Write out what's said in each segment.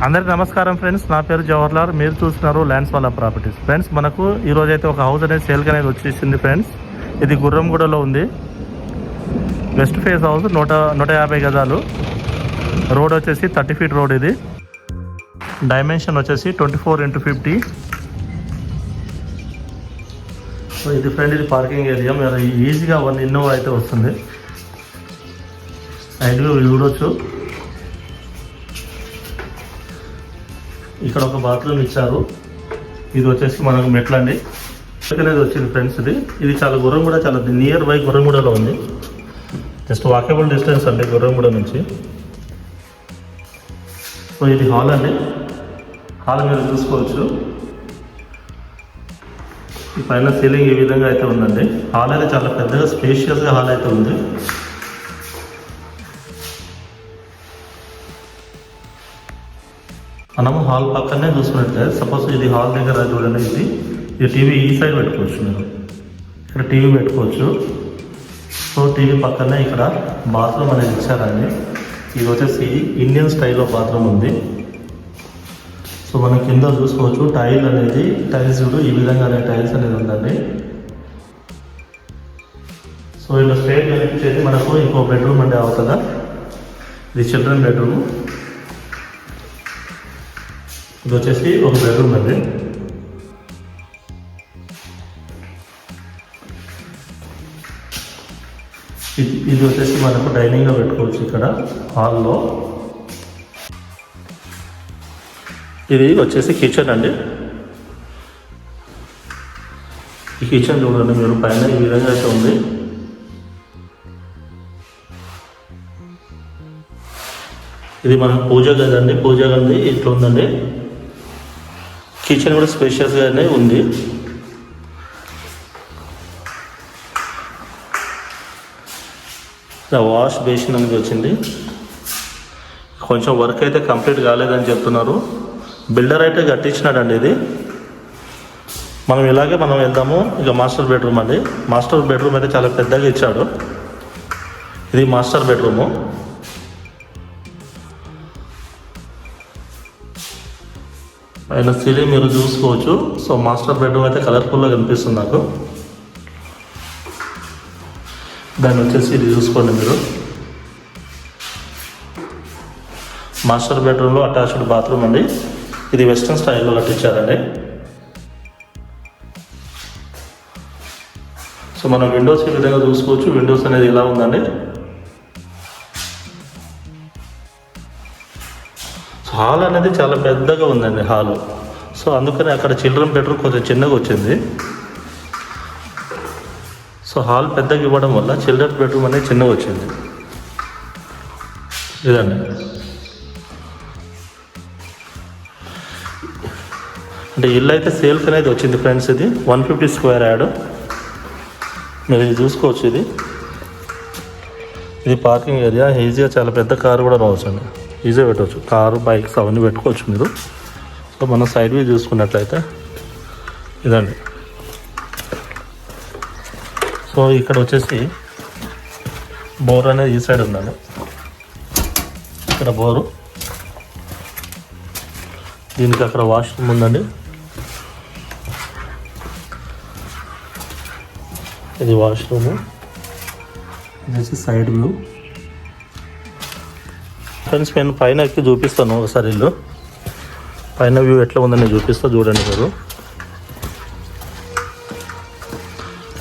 అందరికీ నమస్కారం ఫ్రెండ్స్, నా పేరు జవహర్లాల్. మీరు చూస్తున్నారు ల్యాండ్స్ వాళ్ళ ప్రాపర్టీస్. ఫ్రెండ్స్, మనకు ఈరోజు అయితే ఒక హౌస్ అనేది సేల్కి అనేది వచ్చేసింది ఫ్రెండ్స్. ఇది గుర్రంగూడలో ఉంది. వెస్ట్ ఫేస్ హౌస్, 150 గజాలు. రోడ్ వచ్చేసి 30 ఫీట్ రోడ్. ఇది డైమెన్షన్ వచ్చేసి 24x50. సో ఇది ఫ్రెండ్, ఇది పార్కింగ్ ఏరియా. మీరు ఈజీగా 1 ఇన్నోవా అయితే వస్తుంది. సైడ్లో చూడొచ్చు. ఇక్కడ ఒక బాత్రూమ్ ఇచ్చారు. ఇది వచ్చేసి మనకు మెట్లు అండి అనేది వచ్చింది ఫ్రెండ్స్. ఇది చాలా గుర్రంగూడ, చాలా నియర్ బై గుర్రంగూడలో ఉంది. జస్ట్ వాకబుల్ డిస్టెన్స్ అండి గుర్రంగూడ నుంచి. సో ఇది హాల్ అండి. హాల్ మీరు చూసుకోవచ్చు. ఈ పైన సీలింగ్ ఈ విధంగా అయితే ఉందండి. హాల్ అయితే చాలా పెద్దగా స్పేషియస్గా హాల్ అయితే ఉంది. మనము హాల్ పక్కనే చూసుకున్నట్లయితే, సపోజ్ ఇది హాల్ దగ్గర చూడండి. ఇది టీవీ ఈ సైడ్ పెట్టుకోవచ్చు. మీరు ఇక్కడ టీవీ పెట్టుకోవచ్చు. సో టీవీ పక్కనే ఇక్కడ బాత్రూమ్ అనేది ఇచ్చారండి. ఇది వచ్చేసి ఇండియన్ స్టైల్లో బాత్రూమ్ ఉంది. సో మనం కింద చూసుకోవచ్చు. టైల్స్ చూడు, ఈ విధంగా టైల్స్ అనేది ఉందండి. సో ఇలా స్ట్రేట్ కనిపించేది మనకు ఇంకో బెడ్రూమ్ అంటే అవుతుందా. ఇది చిల్డ్రన్ బెడ్రూమ్. ఇది వచ్చేసి ఒక బెడ్రూమ్ అండి. ఇది వచ్చేసి మనకు డైనింగ్లో పెట్టుకోవచ్చు. ఇక్కడ హాల్లో ఇది వచ్చేసి కిచెన్ అండి. ఈ కిచెన్ చూడండి మీరు, పైన ఈ విధంగా అయితే ఉంది. ఇది మన పూజ గది అండి. పూజ గది ఇట్లా ఉందండి. కిచెన్ కూడా స్పేషియస్గానే ఉంది. వాష్ బేసిన్ అనేది వచ్చింది. కొంచెం వర్క్ అయితే కంప్లీట్ కాలేదని చెప్తున్నారు. బిల్డర్ అయితే కట్టించినాడండి. ఇది మనం వెళ్దాము. ఇక మాస్టర్ బెడ్రూమ్ అండి. మాస్టర్ బెడ్రూమ్ అయితే చాలా పెద్దగా ఇచ్చాడు. ఇది మాస్టర్ బెడ్రూము. పైన సీలింగ్ మీరు చూసుకోవచ్చు. సో మాస్టర్ బెడ్రూమ్ అయితే కలర్ఫుల్గా కనిపిస్తుంది నాకు. దాన్ని వచ్చేసి ఇది చూసుకోండి మీరు. మాస్టర్ బెడ్రూమ్లో అటాచ్డ్ బాత్రూమ్ అండి. ఇది వెస్ట్రన్ స్టైల్లో కట్టించారండి. సో మనం విండోస్ ఈ విధంగా చూసుకోవచ్చు. విండోస్ అనేది ఇలా ఉందండి. హాల్ అనేది చాలా పెద్దగా ఉందండి హాలు. సో అందుకని అక్కడ చిల్డ్రన్ బెడ్రూమ్ కొంచెం చిన్నగా వచ్చింది. సో హాల్ పెద్దగా ఇవ్వడం వల్ల చిల్డ్రన్ బెడ్రూమ్ అనేది చిన్నగా వచ్చింది. ఇదండి. అంటే ఇల్లు అయితే సేల్స్ అనేది వచ్చింది ఫ్రెండ్స్. ఇది 150 స్క్వేర్ యార్డ్. మీరు ఇది చూసుకోవచ్చు. ఇది పార్కింగ్ ఏరియా. ఈజీగా చాలా పెద్ద కారు కూడా రావచ్చు అండి. ఈజీగా పెట్టవచ్చు. కారు, బైక్స్ అవన్నీ పెట్టుకోవచ్చు మీరు. సో మనం సైడ్ వ్యూ చూసుకున్నట్లయితే ఇదండి. సో ఇక్కడ వచ్చేసి బోర్ అనేది ఈ సైడ్ ఉందండి. ఇక్కడ బోరు. దీనికి అక్కడ వాష్రూమ్ ఉందండి. ఇది వాష్రూము. ఇది వచ్చి సైడ్ వ్యూ. ఫ్రెండ్స్, నేను పైన ఎక్కి చూపిస్తాను ఒకసారి. ఇల్లు పైన వ్యూ ఎట్లా ఉందని చూపిస్తా, చూడండి మీరు.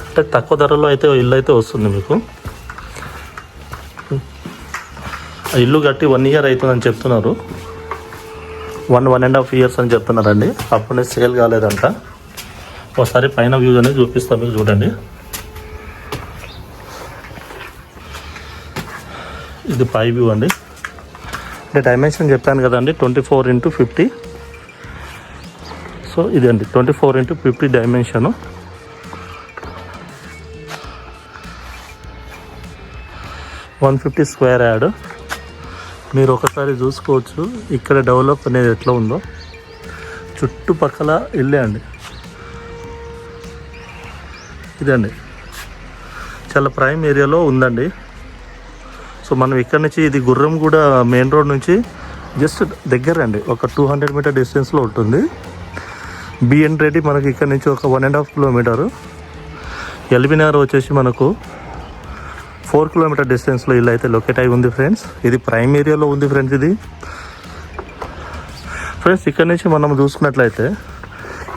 అంటే తక్కువ ధరలో అయితే ఇల్లు అయితే వస్తుంది మీకు. ఇల్లు కట్టి 1 ఇయర్ అవుతుందని చెప్తున్నారు. 1.5 ఇయర్స్ అని చెప్తున్నారండి. అప్పుడే సేల్ కాలేదంట. ఒకసారి పైన వ్యూ అనేది చూపిస్తాను మీకు, చూడండి. ఇది పై వ్యూ అండి. అంటే డైమెన్షన్ చెప్పాను కదండి, 24x50. సో ఇదండి 24x50 డైమెన్షను. $150 square yard. మీరు ఒకసారి చూసుకోవచ్చు ఇక్కడ డెవలప్ అనేది ఎట్లా ఉందో. చుట్టుపక్కల ఇల్లే అండి. ఇదండి, చాలా ప్రైమ్ ఏరియాలో ఉందండి. సో మనం ఇక్కడ నుంచి, ఇది గుర్రంగూడ మెయిన్ రోడ్ నుంచి జస్ట్ దగ్గర అండి, ఒక 200 మీటర్ డిస్టెన్స్లో ఉంటుంది. బిఎన్ రెడ్డి మనకి ఇక్కడ నుంచి ఒక 1.5 కిలోమీటరు. ఎల్బీ నగర్ వచ్చేసి మనకు 4 కిలోమీటర్ డిస్టెన్స్లో ఇల్లు అయితే లొకేట్ అయి ఉంది ఫ్రెండ్స్. ఇది ప్రైమ్ ఏరియాలో ఉంది ఫ్రెండ్స్. ఇది ఫ్రెండ్స్ ఇక్కడ నుంచి మనం చూసుకున్నట్లయితే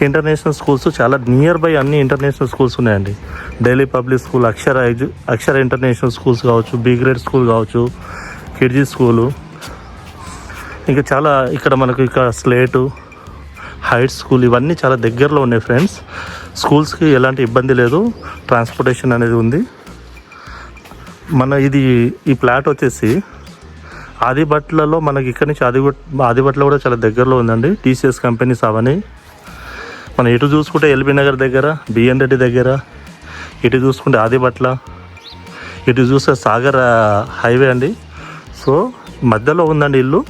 ఇంటర్నేషనల్ స్కూల్స్ చాలా నియర్ బై అన్ని ఇంటర్నేషనల్ స్కూల్స్ ఉన్నాయండి. ఢిల్లీ పబ్లిక్ స్కూల్, అక్షర ఇంటర్నేషనల్ స్కూల్స్ కావచ్చు, బి గ్రేడ్ స్కూల్ కావచ్చు, కిడ్జీ స్కూలు, ఇంకా చాలా ఇక్కడ మనకు ఇక్కడ స్లేటు, హైట్స్ స్కూల్ ఇవన్నీ చాలా దగ్గరలో ఉన్నాయి ఫ్రెండ్స్. స్కూల్స్కి ఎలాంటి ఇబ్బంది లేదు, ట్రాన్స్పోర్టేషన్ అనేది ఉంది. మన ఈ ప్లాట్ వచ్చేసి ఆదిబట్లలో మనకి ఇక్కడ నుంచి ఆదిబట్ల కూడా చాలా దగ్గరలో ఉందండి. టీసీఎస్ కంపెనీస్ అవన్నీ మనం ఇటు చూసుకుంటే ఎల్బీ నగర్ దగ్గర, బిఎన్ రెడ్డి దగ్గర, ఇటు చూసుకుంటే ఆదిబట్ల, ఇటు చూస్తే సాగర్ హైవే అండి. సో మధ్యలో ఉందండి ఇల్లు.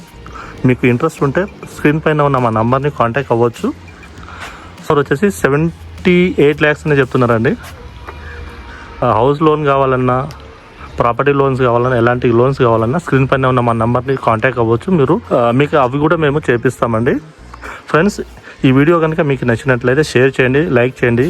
మీకు ఇంట్రెస్ట్ ఉంటే స్క్రీన్ పైన ఉన్న మా నంబర్ని కాంటాక్ట్ అవ్వచ్చు. సార్ వచ్చేసి 78 lakhs అని చెప్తున్నారండి. హౌస్ లోన్ కావాలన్నా, ప్రాపర్టీ లోన్స్ కావాలన్నా, ఎలాంటి లోన్స్ కావాలన్నా స్క్రీన్ పైన ఉన్న మా నంబర్ని కాంటాక్ట్ అవ్వచ్చు. మీకు అవి కూడా మేము చేపిస్తామండి. ఫ్రెండ్స్ ఈ వీడియో కనుక మీకు నచ్చినట్లయితే షేర్ చేయండి, లైక్ చేయండి.